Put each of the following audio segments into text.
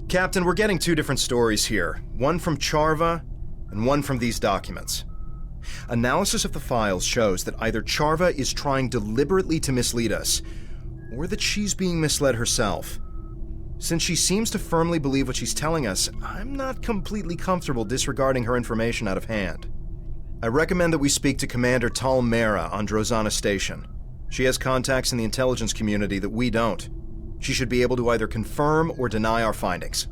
Captain, we're getting two different stories here. One from Charva, and one from these documents. Analysis of the files shows that either Charva is trying deliberately to mislead us, or that she's being misled herself. Since she seems to firmly believe what she's telling us, I'm not completely comfortable disregarding her information out of hand. I recommend that we speak to Commander Tal Mera on Drozana Station. She has contacts in the intelligence community that we don't. She should be able to either confirm or deny our findings.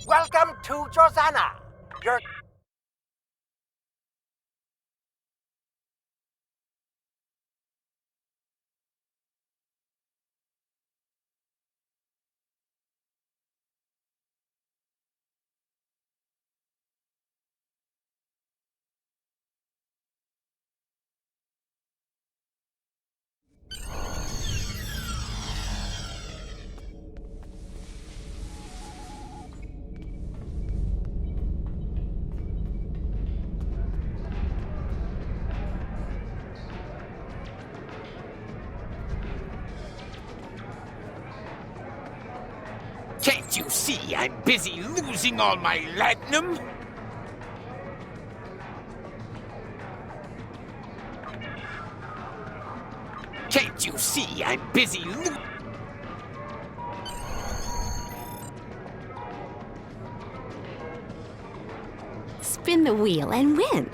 Welcome to Drozana. Your Can't you see I'm busy losing all my latinum? Can't you see I'm busy Spin the wheel and win.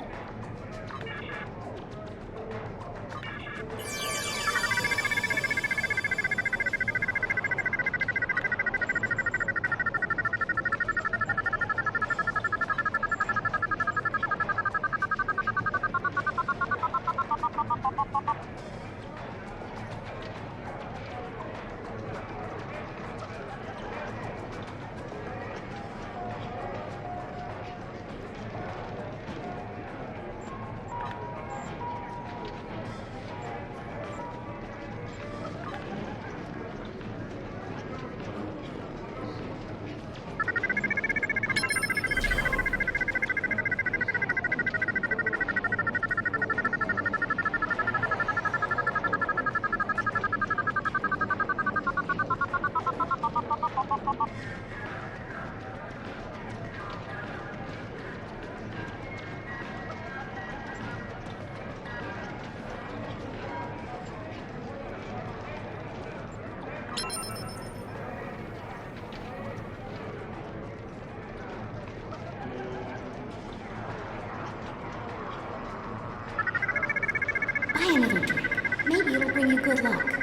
Buy another drink. Maybe it'll bring you good luck.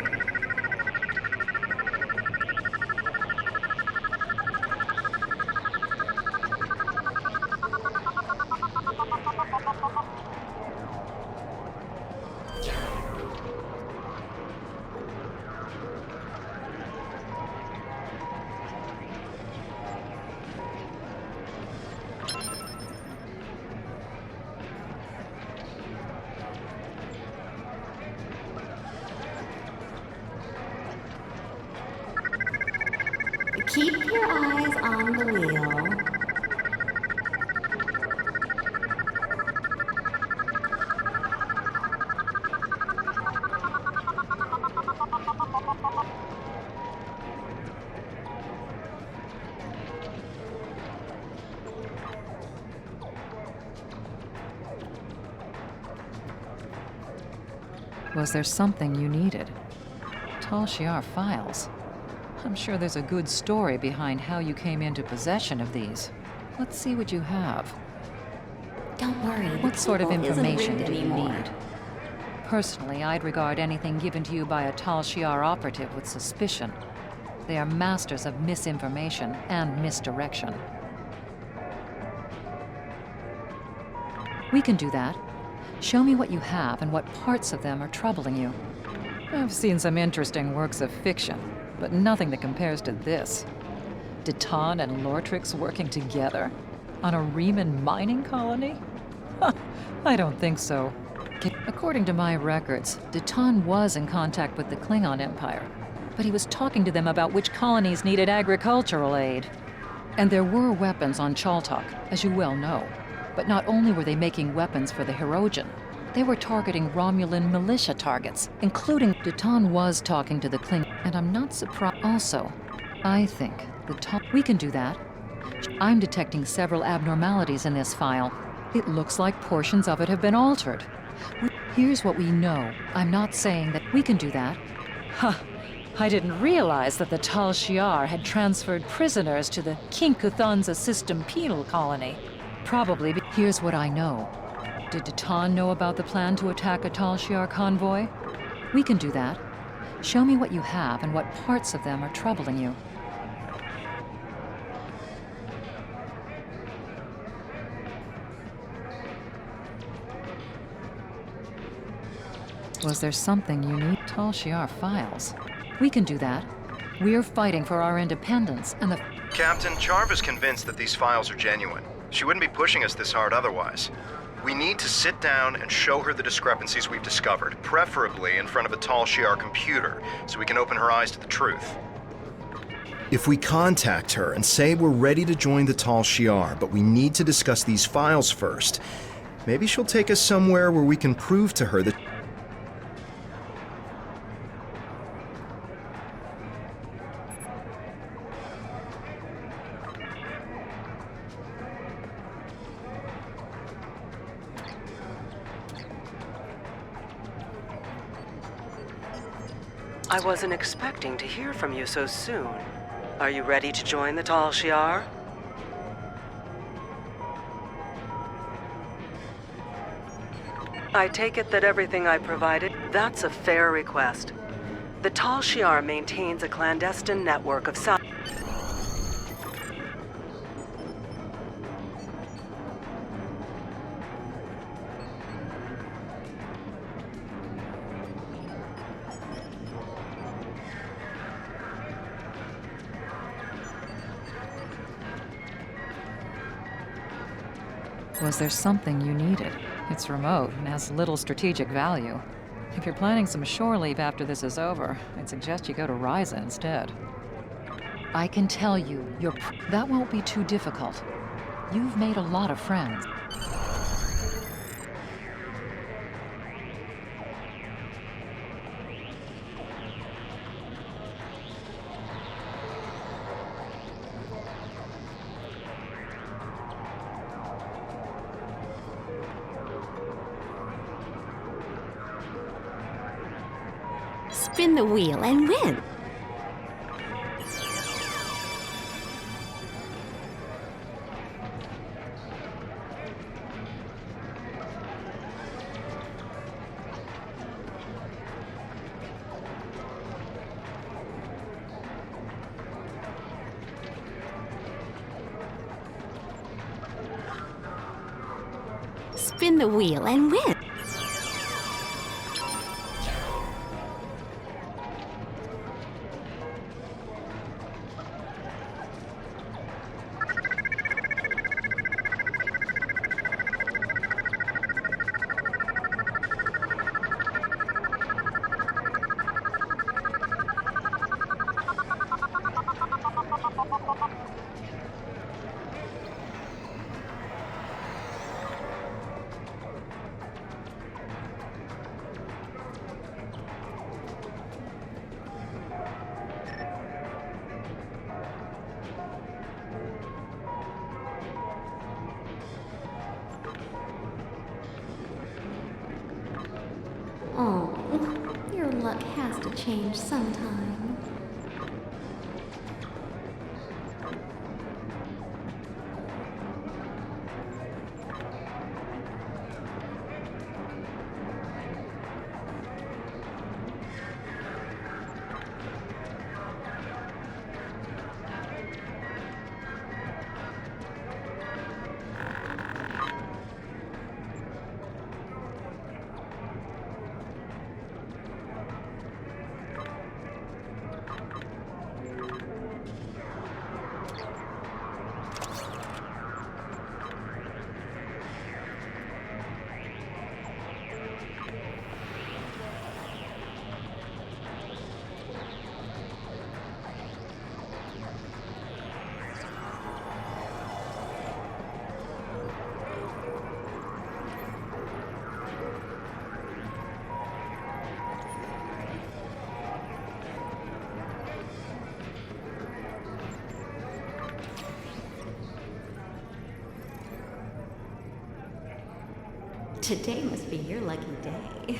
Keep your eyes on the wheel. Was there something you needed? Tal Shiar files. I'm sure there's a good story behind how you came into possession of these. Let's see what you have. Don't worry. What sort of table isn't information rigged do you anymore. need? Personally, I'd regard anything given to you by a Tal Shiar operative with suspicion. They are masters of misinformation and misdirection. We can do that. Show me what you have and what parts of them are troubling you. I've seen some interesting works of fiction, but nothing that compares to this. Deton and Lortrix working together? On a Riemann mining colony? I don't think so. According to my records, Deton was in contact with the Klingon Empire, but he was talking to them about which colonies needed agricultural aid. And there were weapons on Chaltok, as you well know. But not only were they making weapons for the Hirogen, they were targeting Romulan militia targets, including Deton was talking to the Klingon, and I'm not surprised. Also, I think we can do that. I'm detecting several abnormalities in this file. It looks like portions of it have been altered. Here's what we know. I'm not saying that we can do that. Ha! I didn't realize that the Tal Shiar had transferred prisoners to the Kinkuthanza System Penal Colony. Probably. Here's what I know. Did Deton know about the plan to attack a Tal Shiar convoy? We can do that. Show me what you have and what parts of them are troubling you. Was there something you need? Tal Shiar files. We can do that. We're fighting for our independence, and the... Captain, Charva's convinced that these files are genuine. She wouldn't be pushing us this hard otherwise. We need to sit down and show her the discrepancies we've discovered, preferably in front of a Tal Shiar computer, so we can open her eyes to the truth. If we contact her and say we're ready to join the Tal Shiar, but we need to discuss these files first, maybe she'll take us somewhere where we can prove to her that... I wasn't expecting to hear from you so soon. Are you ready to join the Tal Shiar? I take it that everything I provided, that's a fair request. The Tal Shiar maintains a clandestine network of Was there something you needed? It's remote and has little strategic value. If you're planning some shore leave after this is over, I'd suggest you go to Ryza instead. I can tell you, that won't be too difficult. You've made a lot of friends. Spin the wheel and win. Spin the wheel and win. Oh, your luck has to change sometime. Today must be your lucky day.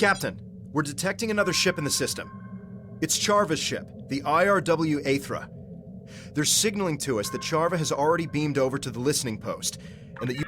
Captain, we're detecting another ship in the system. It's Charva's ship, the IRW Aethra. They're signaling to us that Charva has already beamed over to the listening post, and that you...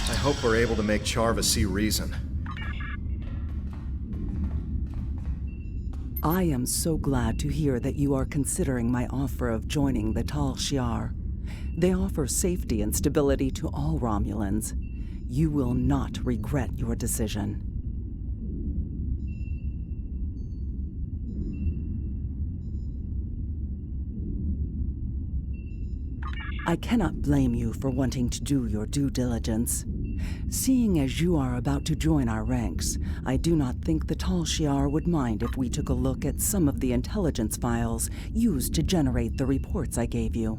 I hope we're able to make Charva see reason. I am so glad to hear that you are considering my offer of joining the Tal Shiar. They offer safety and stability to all Romulans. You will not regret your decision. I cannot blame you for wanting to do your due diligence. Seeing as you are about to join our ranks, I do not think the Tal Shiar would mind if we took a look at some of the intelligence files used to generate the reports I gave you.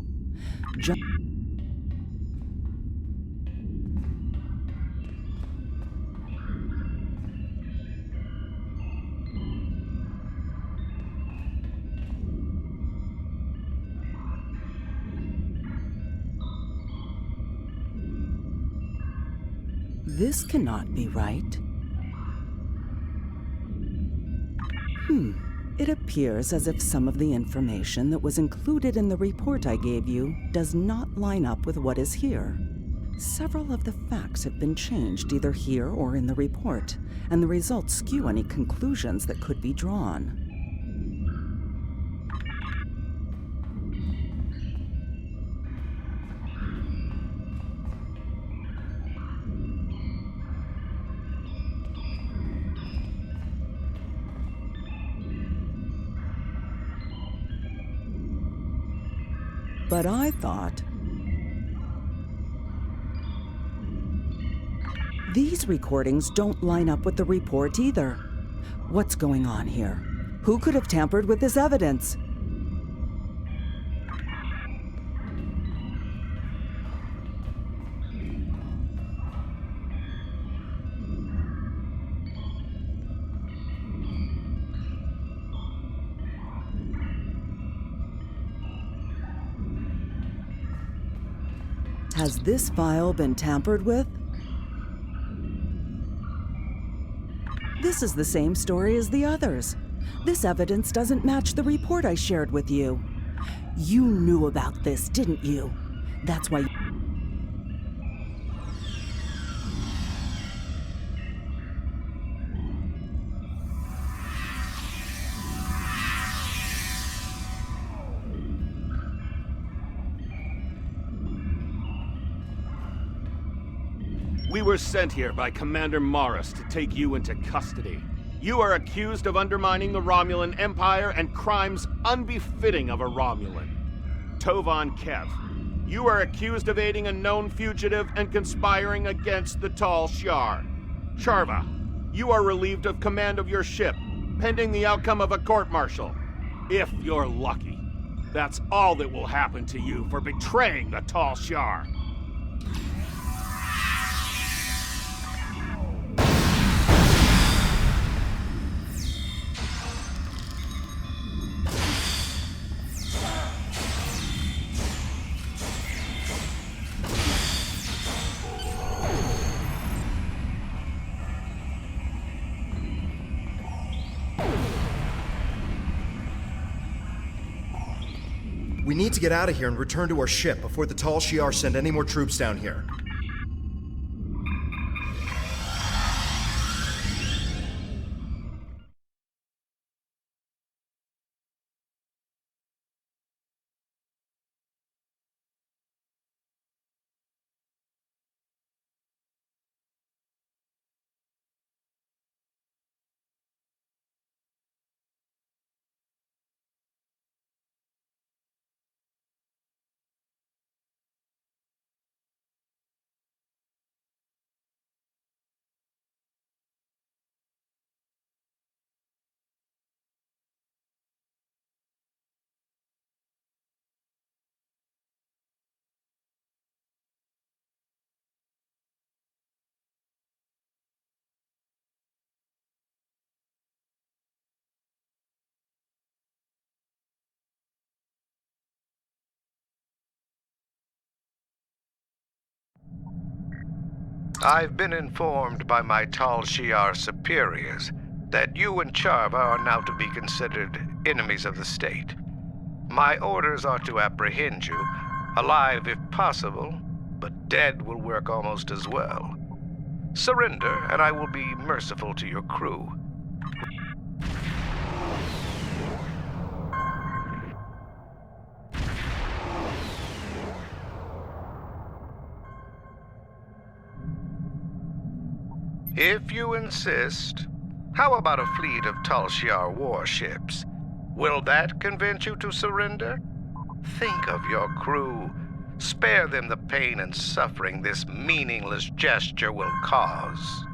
This cannot be right. It appears as if some of the information that was included in the report I gave you does not line up with what is here. Several of the facts have been changed either here or in the report, and the results skew any conclusions that could be drawn. But I thought... These recordings don't line up with the report either. What's going on here? Who could have tampered with this evidence? Has this file been tampered with? This is the same story as the others. This evidence doesn't match the report I shared with you. You knew about this, didn't you? That's why... We were sent here by Commander Morris to take you into custody. You are accused of undermining the Romulan Empire and crimes unbefitting of a Romulan. Tovan Kev, you are accused of aiding a known fugitive and conspiring against the Tal Shiar. Charva, you are relieved of command of your ship, pending the outcome of a court-martial. If you're lucky. That's all that will happen to you for betraying the Tal Shiar. We need to get out of here and return to our ship before the Tal Shiar send any more troops down here. I've been informed by my Tal Shiar superiors that you and Charva are now to be considered enemies of the state. My orders are to apprehend you, alive if possible, but dead will work almost as well. Surrender, and I will be merciful to your crew. If you insist, how about a fleet of Tal Shiar warships? Will that convince you to surrender? Think of your crew. Spare them the pain and suffering this meaningless gesture will cause.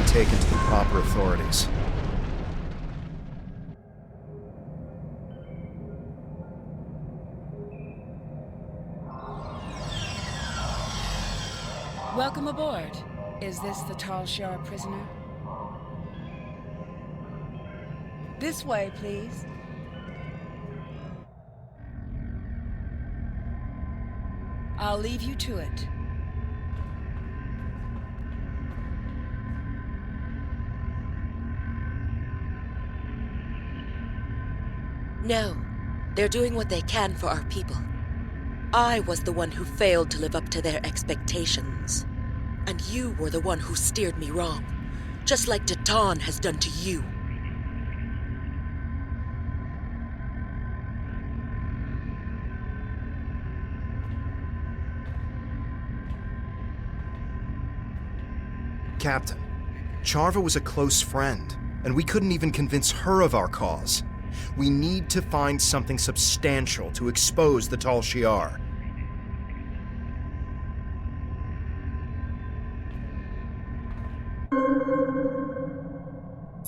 Taken to the proper authorities. Welcome aboard. Is this the Tal Shiar prisoner? This way, please. I'll leave you to it. No, they're doing what they can for our people. I was the one who failed to live up to their expectations. And you were the one who steered me wrong, just like Datan has done to you. Captain, Charva was a close friend, and we couldn't even convince her of our cause. We need to find something substantial to expose the Tal Shiar.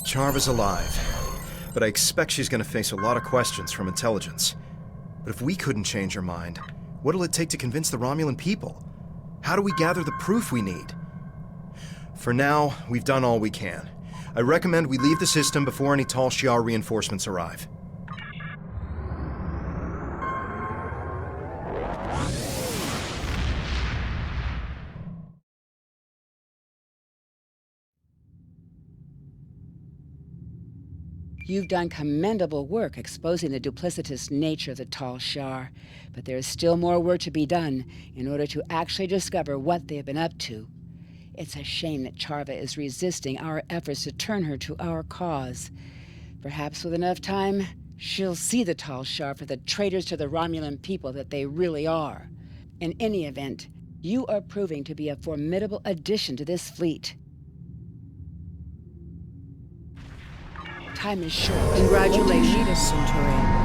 Charva's alive, but I expect she's going to face a lot of questions from intelligence. But if we couldn't change her mind, what'll it take to convince the Romulan people? How do we gather the proof we need? For now, we've done all we can. I recommend we leave the system before any Tal Shiar reinforcements arrive. You've done commendable work exposing the duplicitous nature of the Tal Shiar, but there is still more work to be done in order to actually discover what they have been up to. It's a shame that Charva is resisting our efforts to turn her to our cause. Perhaps with enough time, she'll see the Tal Shiar for the traitors to the Romulan people that they really are. In any event, you are proving to be a formidable addition to this fleet. Time is short. Congratulations, Centurion.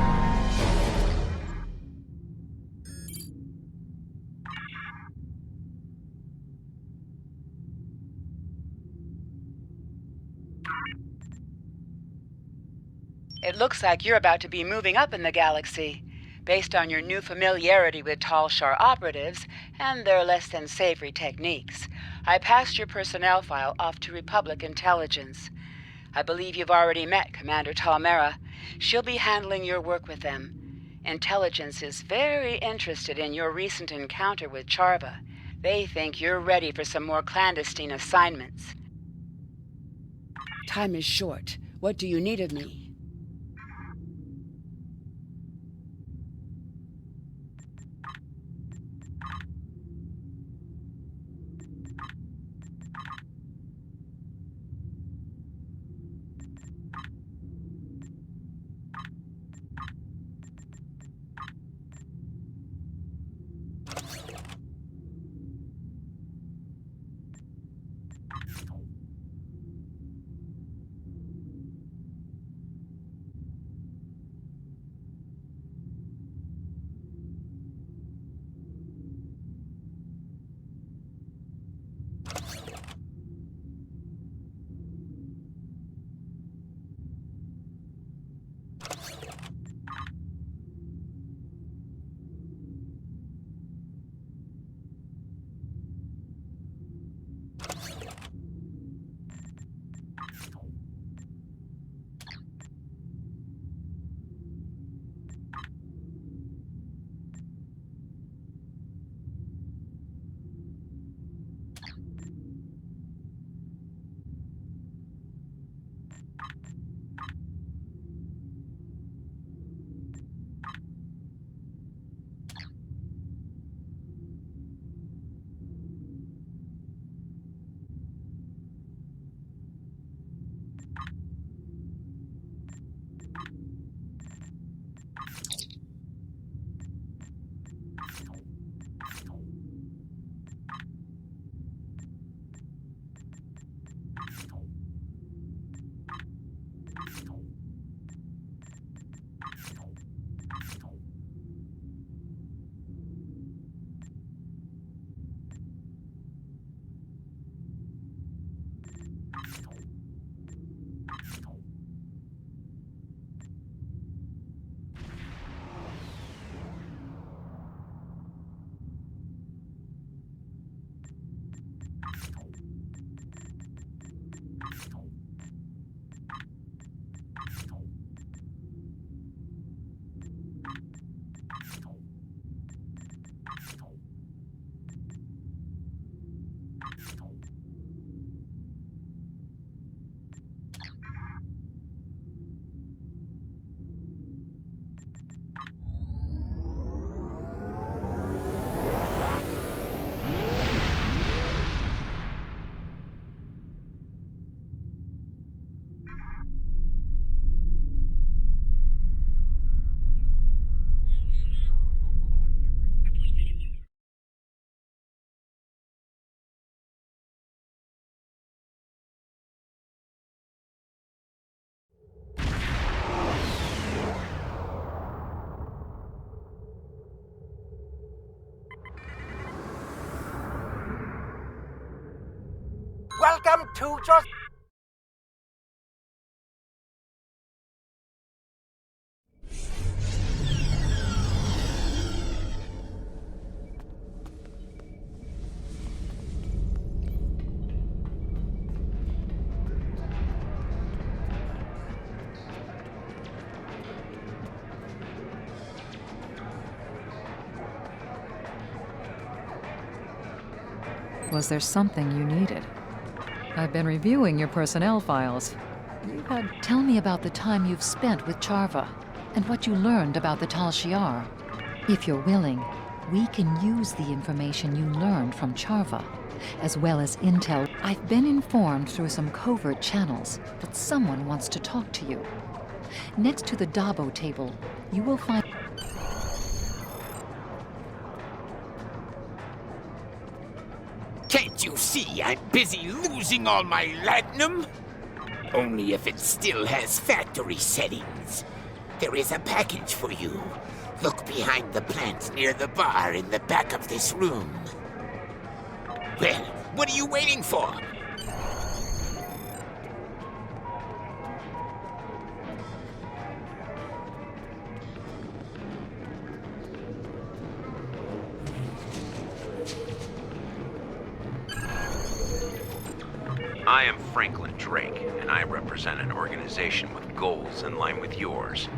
It looks like you're about to be moving up in the galaxy. Based on your new familiarity with Tal Shiar operatives and their less-than-savory techniques, I passed your personnel file off to Republic Intelligence. I believe you've already met Commander Talmera. She'll be handling your work with them. Intelligence is very interested in your recent encounter with Charva. They think you're ready for some more clandestine assignments. Time is short. What do you need of me? Welcome to just... Was there something you needed? I've been reviewing your personnel files. Tell me about the time you've spent with Charva, and what you learned about the Tal Shiar. If you're willing, we can use the information you learned from Charva, as well as intel. I've been informed through some covert channels that someone wants to talk to you. Next to the Dabo table, you will find... Can't you see I'm busy losing all my latinum? Only if it still has factory settings. There is a package for you. Look behind the plant near the bar in the back of this room. Well, what are you waiting for? I am Franklin Drake, and I represent an organization with goals in line with yours.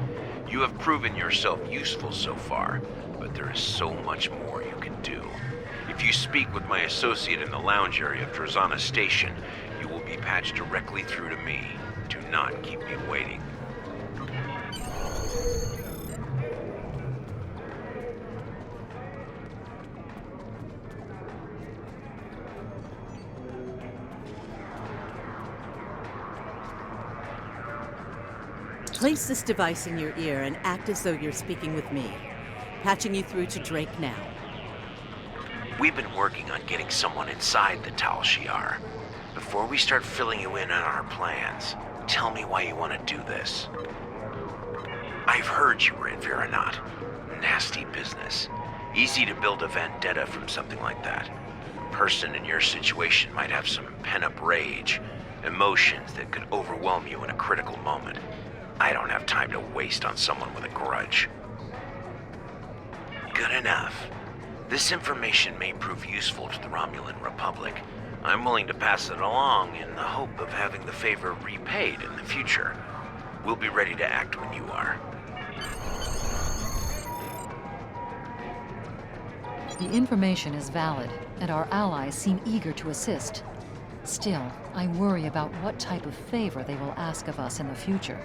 You have proven yourself useful so far, but there is so much more you can do. If you speak with my associate in the lounge area of Drozana Station, you will be patched directly through to me. Do not keep me waiting. Place this device in your ear and act as though you're speaking with me. Patching you through to Drake now. We've been working on getting someone inside the Tal Shiar. Before we start filling you in on our plans, tell me why you want to do this. I've heard you were in Veronat. Nasty business. Easy to build a vendetta from something like that. A person in your situation might have some pent-up rage, emotions that could overwhelm you in a critical moment. I don't have time to waste on someone with a grudge. Good enough. This information may prove useful to the Romulan Republic. I'm willing to pass it along in the hope of having the favor repaid in the future. We'll be ready to act when you are. The information is valid, and our allies seem eager to assist. Still, I worry about what type of favor they will ask of us in the future.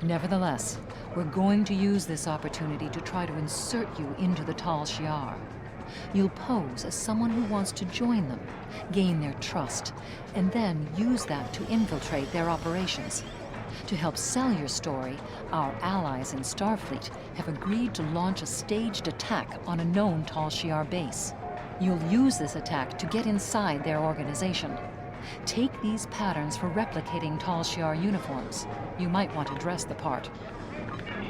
Nevertheless, we're going to use this opportunity to try to insert you into the Tal Shiar. You'll pose as someone who wants to join them, gain their trust, and then use that to infiltrate their operations. To help sell your story, our allies in Starfleet have agreed to launch a staged attack on a known Tal Shiar base. You'll use this attack to get inside their organization. Take these patterns for replicating Tal Shiar uniforms. You might want to dress the part.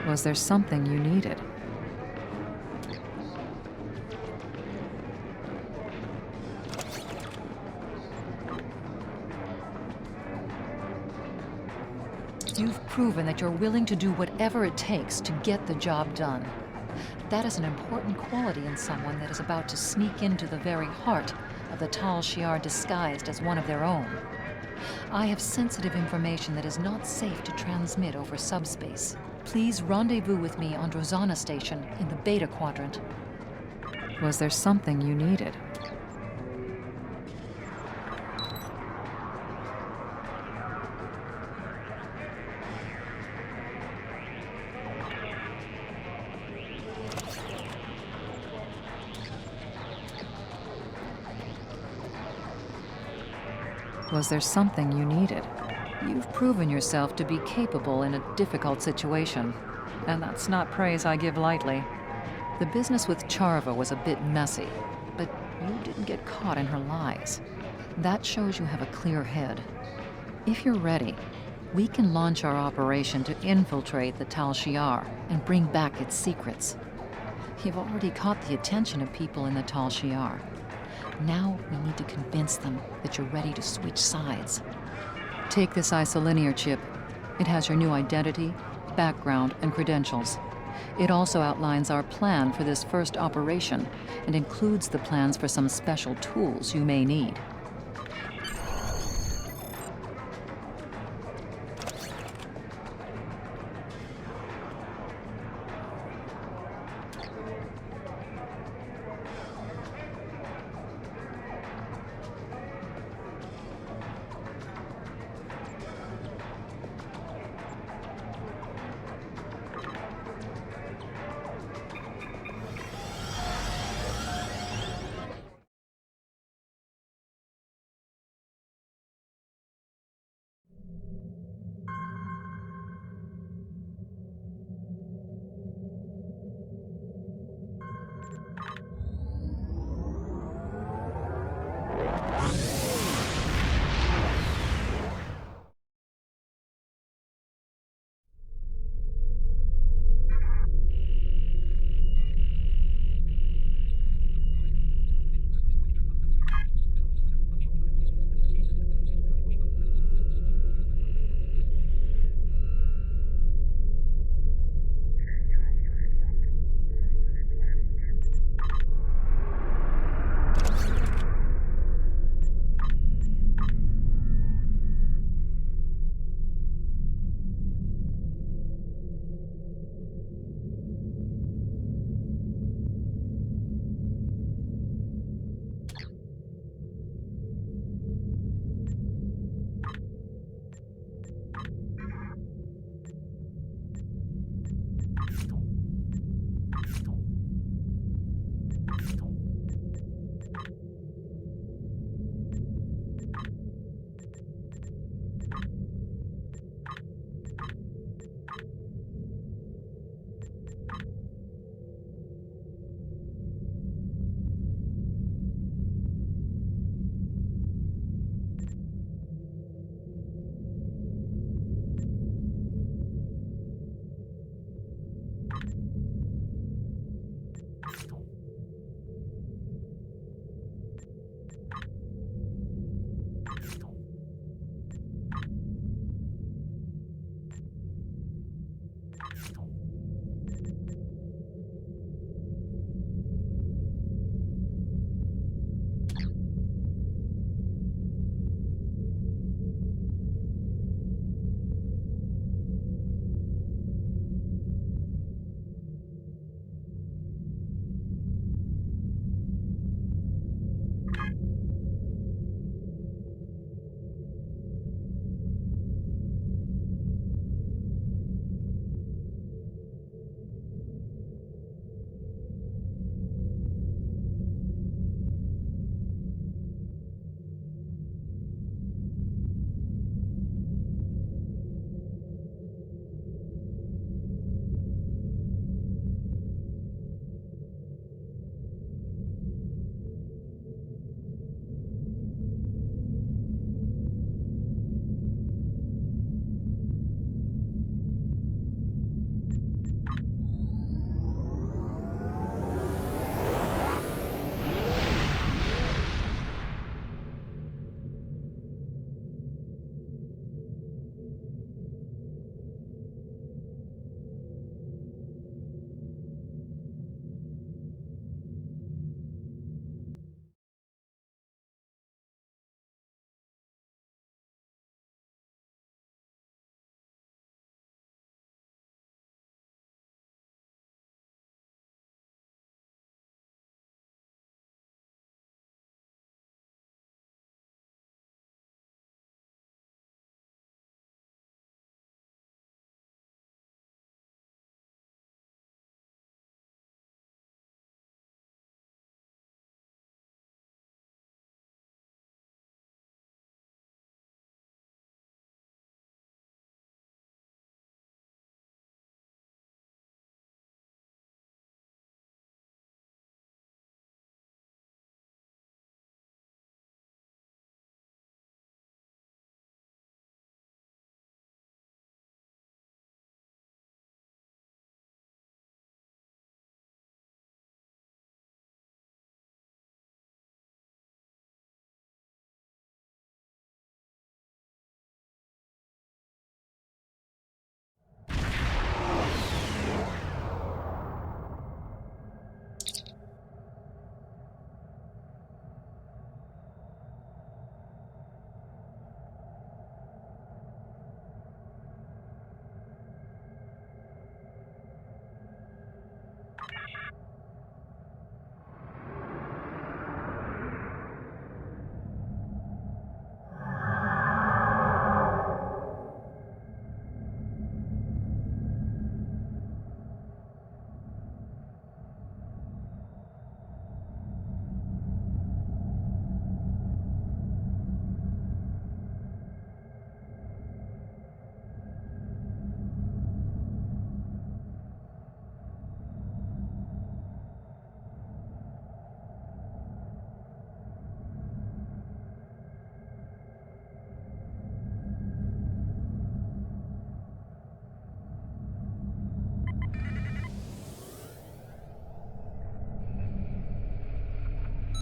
Was there something you needed? You've proven that you're willing to do whatever it takes to get the job done. That is an important quality in someone that is about to sneak into the very heart of the Tal Shiar disguised as one of their own. I have sensitive information that is not safe to transmit over subspace. Please rendezvous with me on Drozana Station in the Beta Quadrant. Was there something you needed? Was there something you needed? You've proven yourself to be capable in a difficult situation, and that's not praise I give lightly. The business with Charva was a bit messy, but you didn't get caught in her lies. That shows you have a clear head. If you're ready, we can launch our operation to infiltrate the Tal Shiar and bring back its secrets. You've already caught the attention of people in the Tal Shiar. Now we need to convince them that you're ready to switch sides. Take this isolinear chip. It has your new identity, background, and credentials. It also outlines our plan for this first operation and includes the plans for some special tools you may need.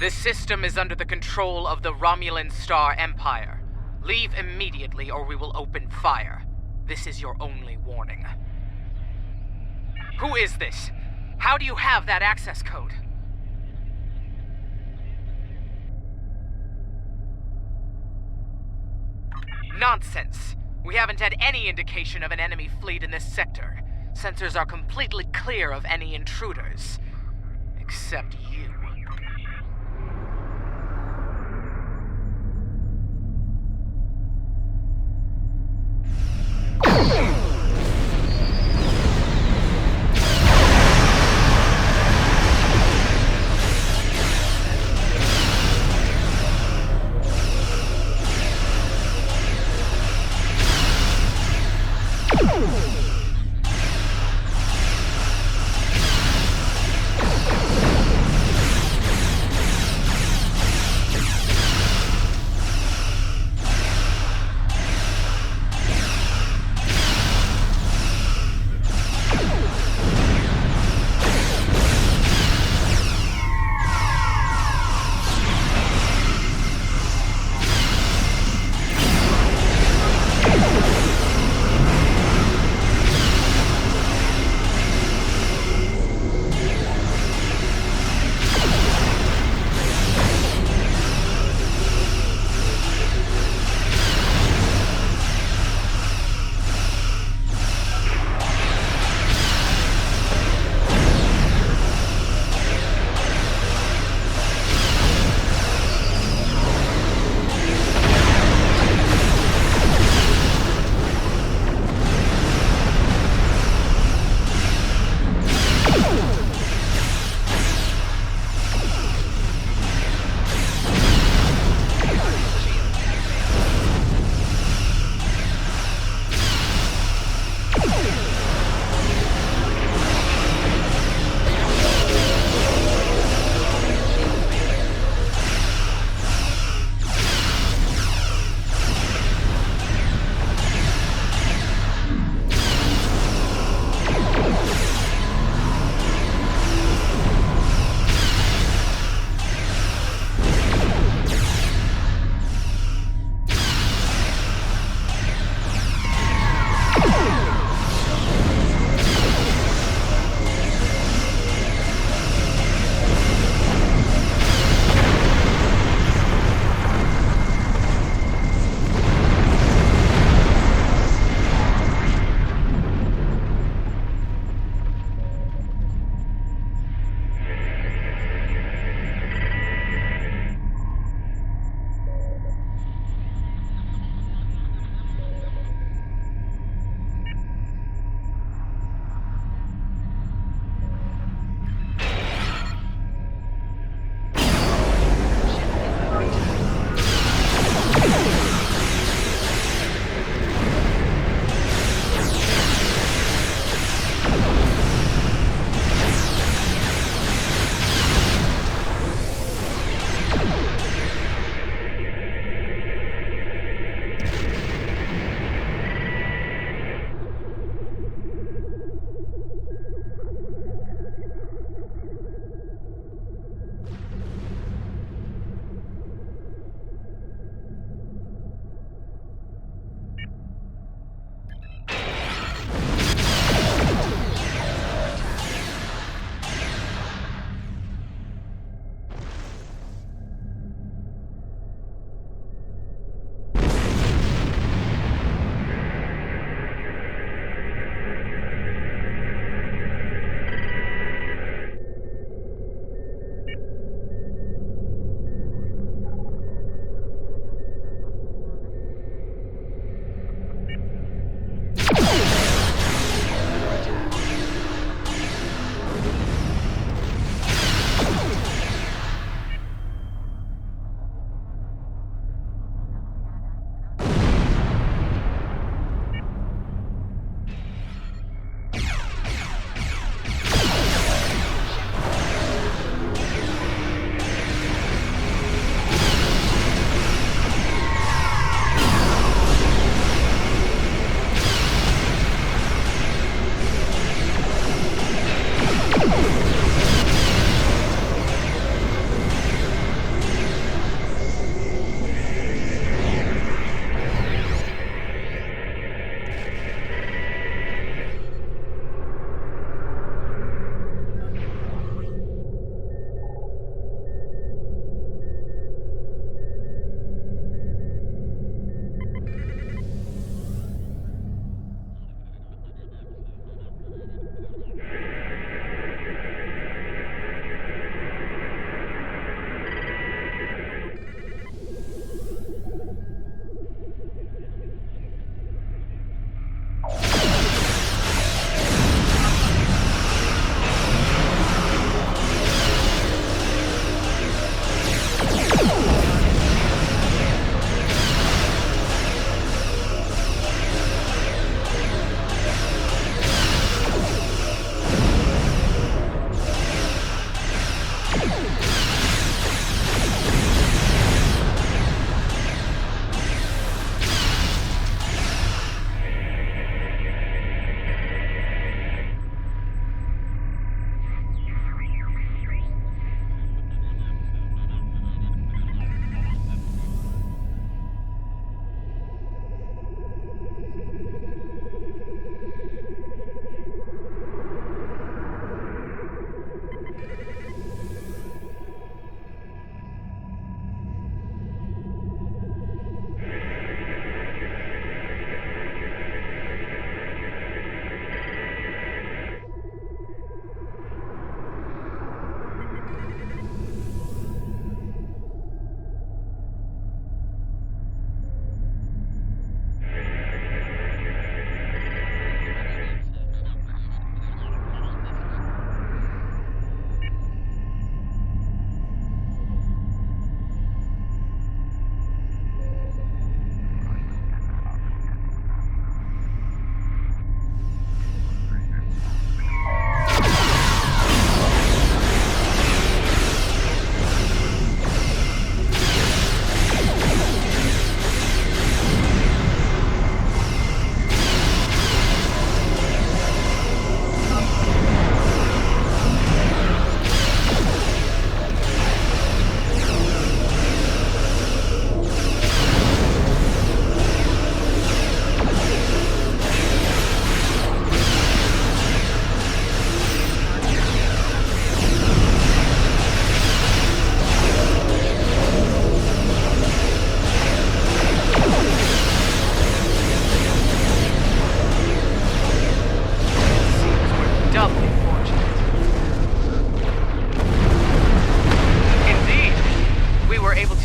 This system is under the control of the Romulan Star Empire. Leave immediately or we will open fire. This is your only warning. Who is this? How do you have that access code? Nonsense! We haven't had any indication of an enemy fleet in this sector. Sensors are completely clear of any intruders. Except you.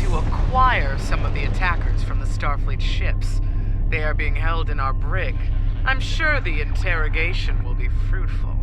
to acquire some of the attackers from the Starfleet ships. They are being held in our brig. I'm sure the interrogation will be fruitful.